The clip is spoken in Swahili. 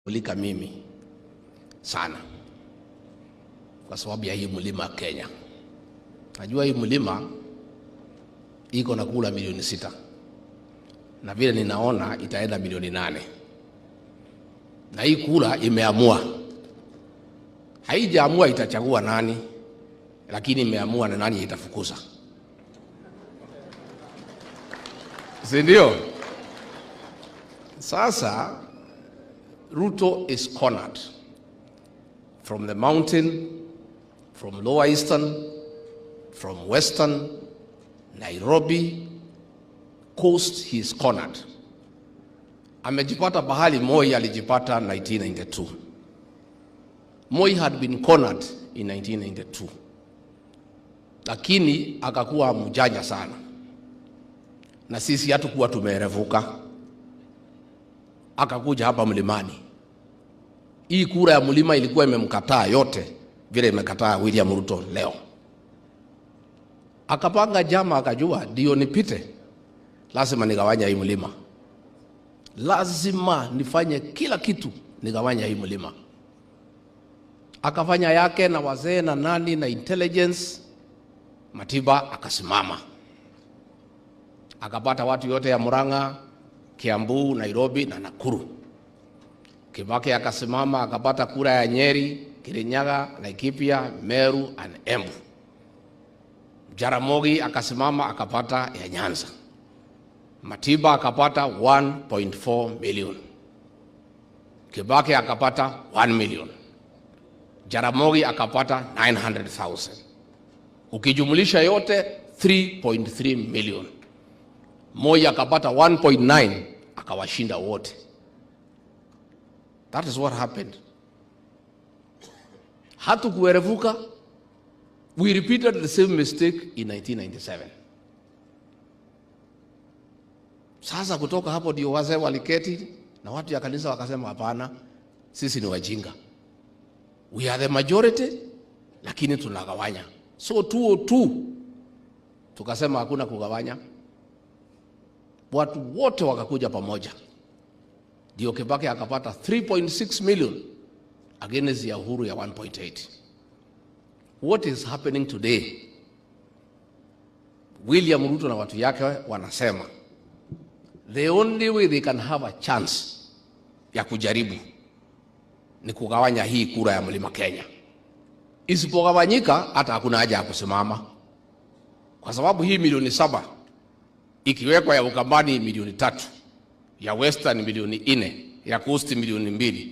Kulika mimi sana kwa sababu ya hii mlima Kenya. Najua hii mlima iko na kula milioni 6 na vile ninaona itaenda milioni 8, na hii kula imeamua, haijaamua itachagua nani, lakini imeamua na nani itafukuza, si ndio? Sasa Ruto is cornered from the mountain, from Lower Eastern, from Western, Nairobi, coast. He is cornered. Amejipata bahali Moi alijipata 1992. Moi had been cornered in 1992. Lakini akakuwa mjanja sana. Na sisi hatukuwa tumerevuka. Akakuja hapa mlimani. Hii kura ya mlima ilikuwa imemkataa yote vile imekataa William Ruto leo. Akapanga jama, akajua ndio nipite lazima nigawanya hii mlima, lazima nifanye kila kitu nigawanya hii mlima. Akafanya yake na wazee na nani na intelligence. Matiba akasimama, akapata watu yote ya Murang'a, Kiambu, Nairobi na Nakuru. Kibaki akasimama, akapata kura ya Nyeri, Kirinyaga, Laikipia, Meru and Embu. Jaramogi akasimama, akapata ya Nyanza. Matiba akapata 1.4 million. Kibaki akapata 1 million. Jaramogi akapata 900,000. Ukijumulisha yote 3.3 million. Moi akapata 1.9, akawashinda wote. That is what happened. Hatu kuerevuka. We repeated the same mistake in 1997. Sasa kutoka hapo ndio wazee waliketi na watu ya kanisa wakasema hapana, sisi ni wajinga. We are the majority, lakini tunagawanya. So 202 tukasema hakuna kugawanya. Watu wote wakakuja pamoja. Ndio Kibaki akapata 3.6 million against ya Uhuru ya 1.8. What is happening today? William Ruto na watu yake wanasema the only way they can have a chance ya kujaribu ni kugawanya hii kura ya mlima Kenya. Isipogawanyika hata hakuna haja ya kusimama, kwa sababu hii milioni 7 ikiwekwa ya Ukambani milioni 3, ya Western milioni 4, ya Coast milioni 2.